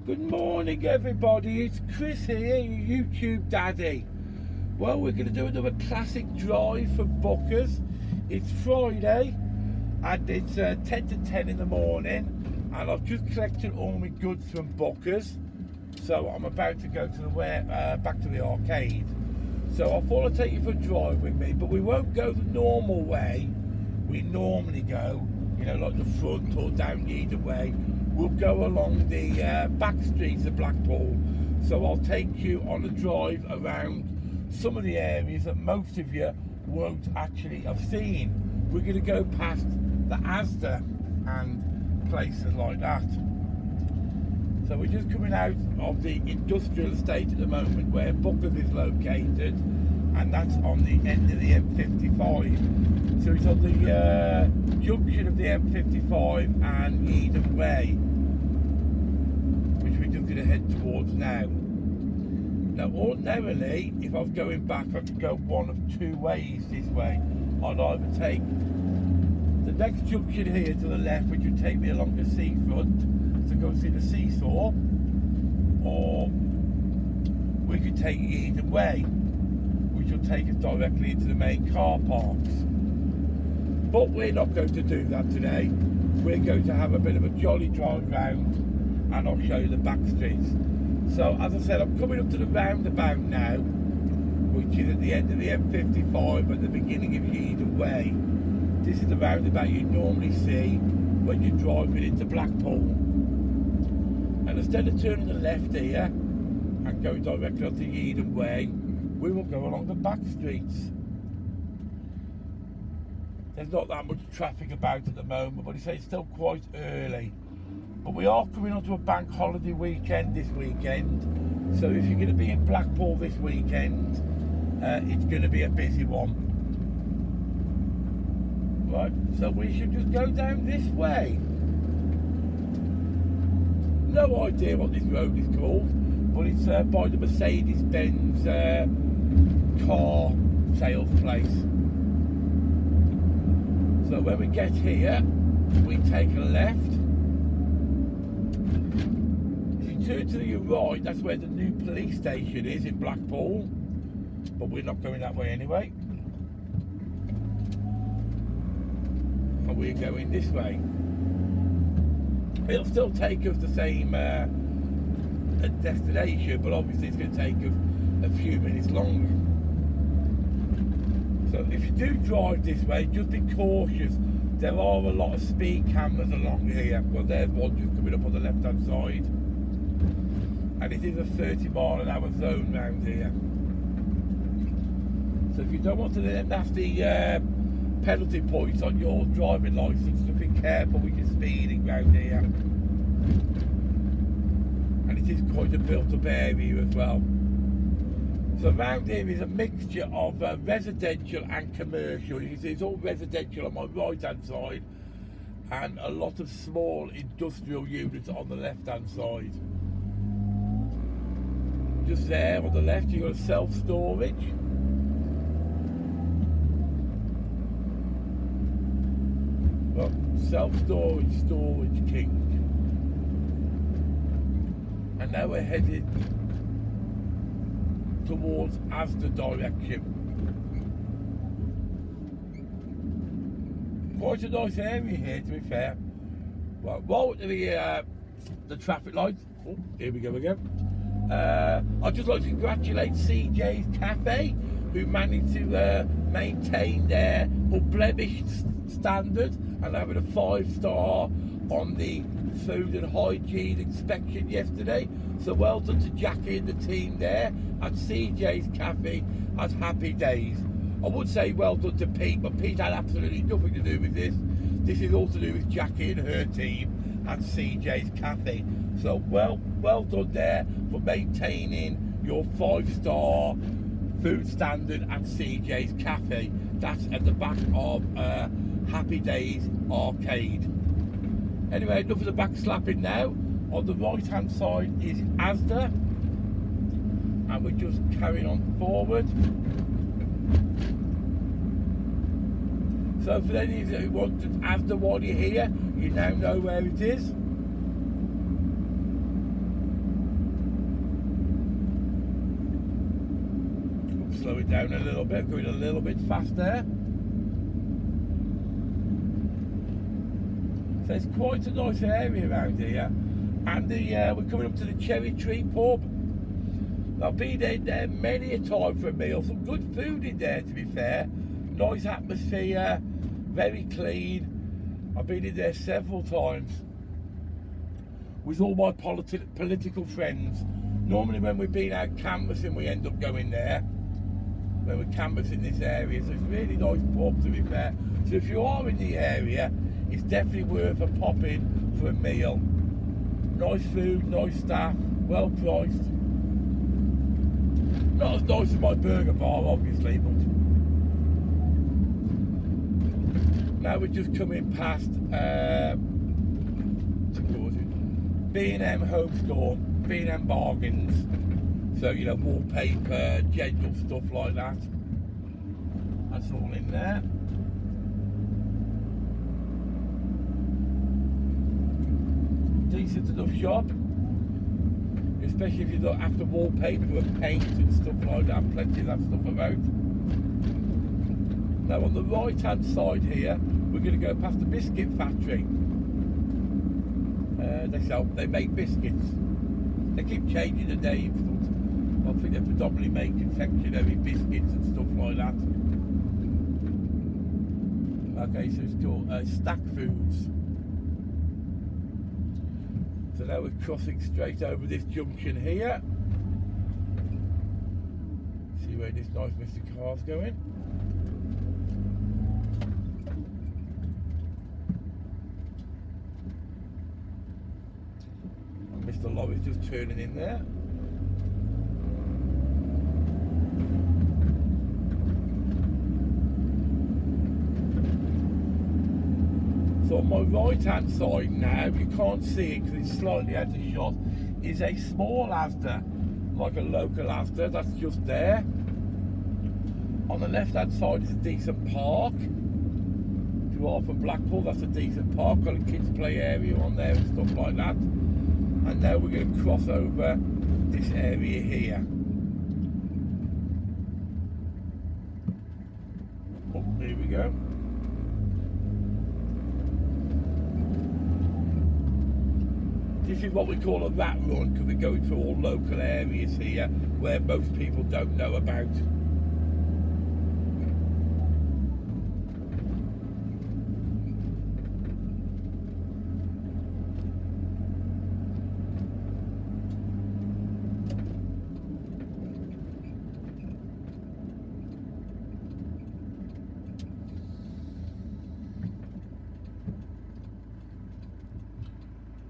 Good morning everybody, it's Chris here, your YouTube daddy. Well, we're going to do another classic drive for Bookers. It's Friday and it's 10 to 10 in the morning and I've just collected all my goods from Bookers. So I'm about to go to the back to the arcade. So I thought I'd take you for a drive with me, but we won't go the normal way we normally go, you know, like the front or down either way. We'll go along the back streets of Blackpool. So I'll take you on a drive around some of the areas that most of you won't actually have seen. We're going to go past the Asda and places like that. So we're just coming out of the industrial estate at the moment where Bookers is located, and that's on the end of the M55. So it's on the junction of the M55 and Eden Way, which we're just going to head towards now. Now ordinarily, if I was going back, I could go one of two ways this way. I'd either take the next junction here to the left, which would take me along the seafront to go see the seesaw, or we could take Eden Way, which will take us directly into the main car parks. But we're not going to do that today. We're going to have a bit of a jolly drive round and I'll show you the back streets. So as I said, I'm coming up to the roundabout now, which is at the end of the M55 at the beginning of Eden Way. This is the roundabout you normally see when you're driving into Blackpool. And instead of turning the left here and going directly onto Eden Way, we will go along the back streets. There's not that much traffic about at the moment, but it's still quite early. But we are coming onto a bank holiday weekend this weekend, so if you're going to be in Blackpool this weekend, it's going to be a busy one. Right, so we should just go down this way. No idea what this road is called, but it's by the Mercedes-Benz car sales place. So when we get here, we take a left. If you turn to your right, that's where the new police station is in Blackpool, but we're not going that way anyway. And we're going this way. It'll still take us the same destination, but obviously it's going to take us a few minutes longer. So if you do drive this way, just be cautious. There are a lot of speed cameras along here. Well, there's one just coming up on the left hand side, and it is a 30-mile-an-hour zone round here. So if you don't want to get nasty penalty points on your driving licence, just be careful with your speeding round here. And it is quite a built-up area as well. So around here is a mixture of residential and commercial. You can see it's all residential on my right hand side and a lot of small industrial units on the left hand side. Just there on the left you've got a self-storage. Well, self-storage, storage king. And now we're headed towards Asda direction. Quite a nice area here, to be fair. Well, while the traffic lights, oh, here we go again. I'd just like to congratulate CJ's Cafe, who managed to maintain their unblemished standard and having a 5-star on the food and hygiene inspection yesterday. So well done to Jackie and the team there at CJ's Cafe at Happy Days. I would say well done to Pete, but Pete had absolutely nothing to do with this. This is all to do with Jackie and her team at CJ's Cafe. So well done there for maintaining your 5-star food standard at CJ's Cafe. That's at the back of Happy Days Arcade. Anyway, enough of the back slapping now. On the right hand side is Asda, and we're just carrying on forward. So for any of you who want Asda while you're here, you now know where it is. slow it down a little bit, going a little bit fast there. So it's quite a nice area around here. And we're coming up to the Cherry Tree pub. I've been in there many a time for a meal. Some good food in there, to be fair. Nice atmosphere, very clean. I've been in there several times with all my political friends. Normally when we've been out canvassing, we end up going there when we're canvassing this area. So it's a really nice pub, to be fair. So if you are in the area, it's definitely worth a pop in for a meal. Nice food, nice staff, well priced. Not as nice as my burger bar, obviously, but now we're just coming past B&M Home Store, B&M Bargains. So, you know, wallpaper, general stuff like that. That's all in there. Decent enough shop, especially if you're not after wallpaper and paint and stuff like that. Plenty of that stuff about. Now on the right hand side here, we're going to go past the biscuit factory. They make biscuits. They keep changing the names, but I think they predominantly make confectionery biscuits and stuff like that. Okay, so it's called Stack Foods. So now we're crossing straight over this junction here. See where this nice Mr. Car's going. And Mr. Lorry's just turning in there. So on my right hand side now, you can't see it because it's slightly out of shot, is a small Asda, like a local Asda, that's just there. On the left hand side is a decent park. If you are from Blackpool, that's a decent park, got a kids play area on there and stuff like that. And now we're going to cross over this area here. Oh, here we go. This is what we call a rat run, because we're going through all local areas here where most people don't know about.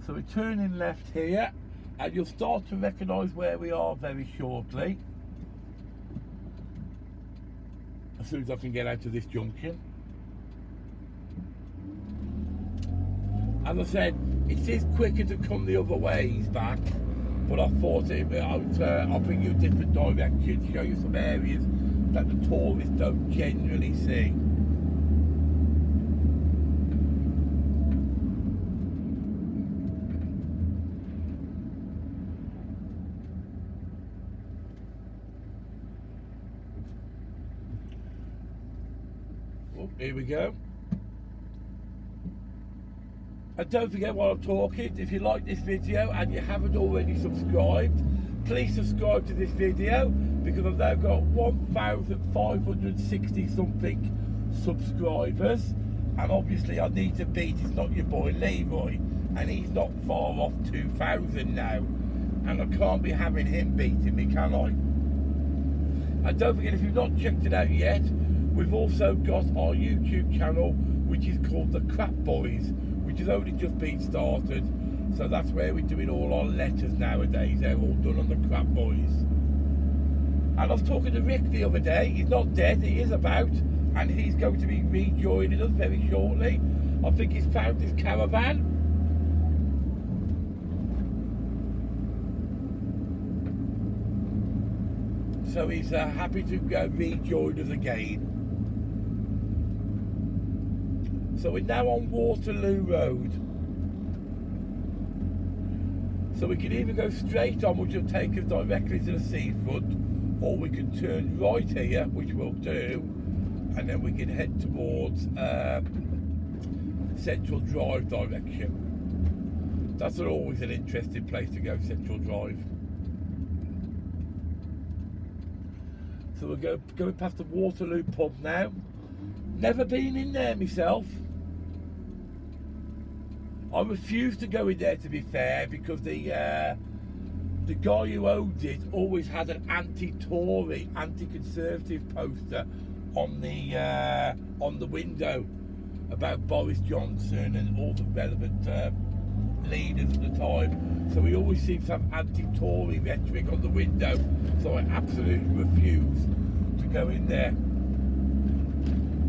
So we're turning left here, and you'll start to recognise where we are very shortly, as soon as I can get out of this junction. As I said, it is quicker to come the other ways back, but I thought I'll bring you a different direction, show you some areas that the tourists don't generally see. Here we go. And don't forget while I'm talking, if you like this video and you haven't already subscribed, please subscribe to this video, because I've now got 1,560 something subscribers, and obviously I need to beat, it's not your boy Leroy, and he's not far off 2,000 now, and I can't be having him beating me, can I? And don't forget, if you've not checked it out yet, we've also got our YouTube channel, which is called The Crap Boys, which has only just been started. So that's where we're doing all our letters nowadays. They're all done on The Crap Boys. And I was talking to Rick the other day. He's not dead, he is about, and he's going to be rejoining us very shortly. I think he's found his caravan. So he's happy to rejoin us again. So we're now on Waterloo Road. So we can either go straight on, which will take us directly to the seafront, or we can turn right here, which we'll do, and then we can head towards Central Drive direction. That's always an interesting place to go, Central Drive. So we're going past the Waterloo pub now. Never been in there myself. I refused to go in there, to be fair, because the guy who owned it always had an anti-Tory, anti-Conservative poster on the window about Boris Johnson and all the relevant leaders at the time. So he always seems to have anti-Tory rhetoric on the window. So I absolutely refuse to go in there.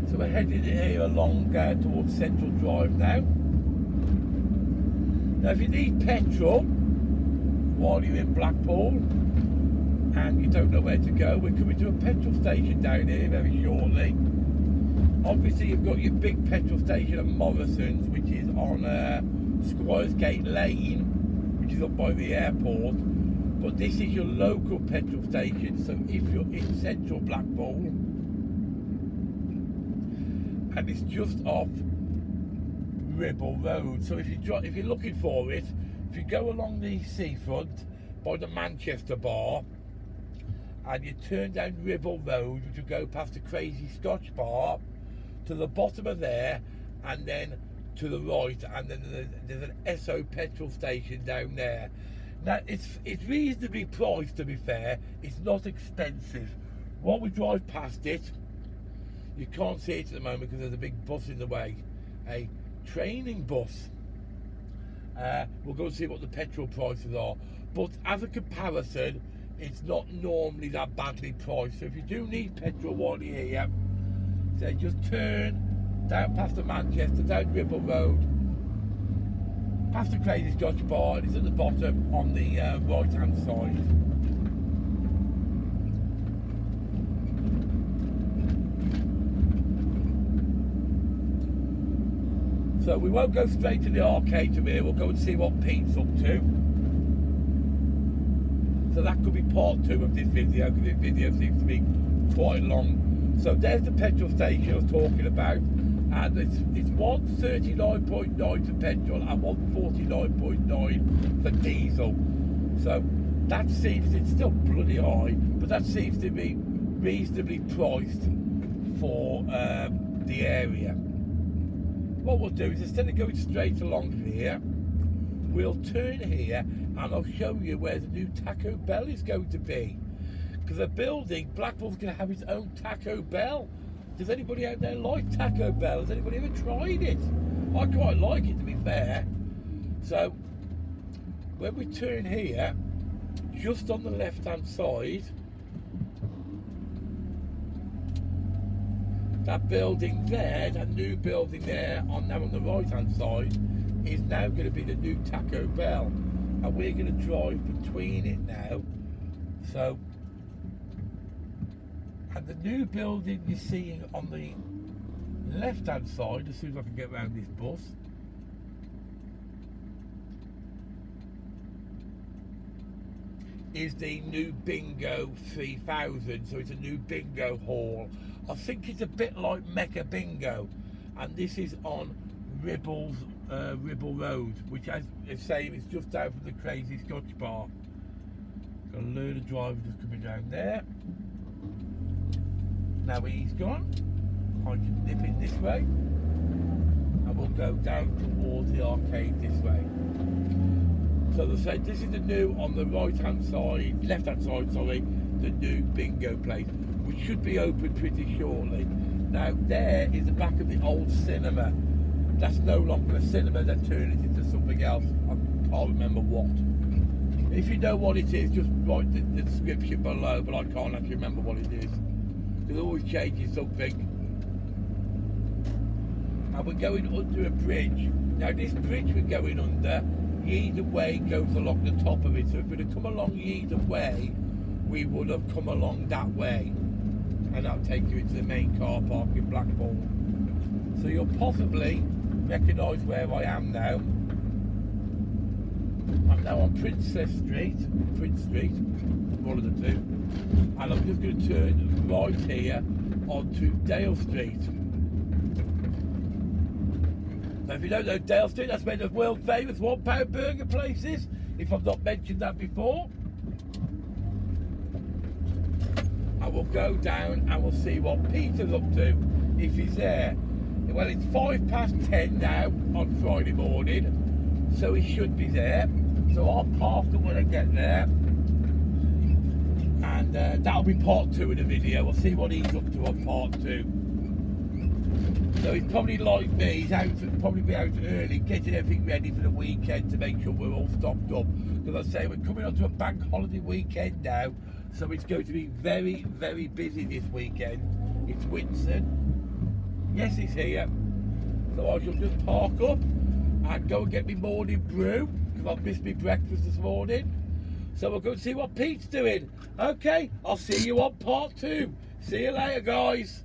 So we're heading here along towards Central Drive now. Now if you need petrol while you're in Blackpool and you don't know where to go, we're coming to a petrol station down here very shortly. Obviously you've got your big petrol station at Morrison's, which is on Squires Gate Lane, which is up by the airport. But this is your local petrol station, so if you're in central Blackpool, and it's just off Ribble Road. So if you're looking for it, if you go along the seafront by the Manchester Bar, and you turn down Ribble Road, which will go past the Crazy Scotch Bar, to the bottom of there, and then to the right, and then there's an Esso petrol station down there. Now it's reasonably priced, to be fair. It's not expensive. While we drive past it, you can't see it at the moment because there's a big bus in the way, a training bus. We'll go and see what the petrol prices are, but as a comparison, it's not normally that badly priced. So if you do need petrol while you're here, so just turn down past the Manchester, down Ribble Road, past the Crazy Scotch Bar, and it's at the bottom on the right hand side. So we won't go straight to the arcade from here, we'll go and see what Pete's up to. So that could be part 2 of this video, because this video seems to be quite long. So there's the petrol station I was talking about, and it's 139.9 for petrol and 149.9 for diesel. So that seems, it's still bloody high, but that seems to be reasonably priced for the area. What we'll do is, instead of going straight along here, we'll turn here and I'll show you where the new Taco Bell is going to be. Because the building, Blackpool's going to have its own Taco Bell. Does anybody out there like Taco Bell? Has anybody ever tried it? I quite like it, to be fair. So when we turn here, just on the left hand side, that building there, that new building there, on the right hand side, is now going to be the new Taco Bell, and we're going to drive between it now. So, and the new building you're seeing on the left hand side, as soon as I can get around this bus, is the new Bingo 3000. So it's a new bingo hall. I think it's a bit like Mecca Bingo, and this is on Ribble Road, which, as I say, is just down from the Crazy Scotch Bar. Got a load of drivers just coming down there. Now he's gone, I can nip in this way, and we'll go down towards the arcade this way. So as I said, this is the new, on the right hand side, left hand side, sorry, the new bingo place, which should be open pretty shortly. Now there is the back of the old cinema. That's no longer a cinema, they're turning it into something else. I can't remember what. If you know what it is, just write the description below, but I can't actually remember what it is. They're always changing something. And we're going under a bridge. Now this bridge we're going under, Yeadon Way goes along the top of it. So if we'd have come along Yeadon Way, we would have come along that way. And that'll take you into the main car park in Blackpool. So you'll possibly recognise where I am now. I'm now on Prince Street, one of the two, and I'm just going to turn right here onto Dale Street. Now, if you don't know Dale Street, that's where the world famous £1 burger place is, if I've not mentioned that before. And we'll go down and we'll see what Peter's up to, if he's there. Well, it's 10:05 now on Friday morning, so he should be there. So I'll park him when I get there, and that'll be part 2 of the video. We'll see what he's up to on part 2. So he's probably like me, he's out, probably be out early, getting everything ready for the weekend to make sure we're all stocked up. Because I say we're coming onto a bank holiday weekend now, so it's going to be very, very busy this weekend. It's Whitsun. Yes, he's here. So I shall just park up and go and get me morning brew, because I've missed my breakfast this morning. So we'll go and see what Pete's doing. Okay, I'll see you on part 2. See you later, guys.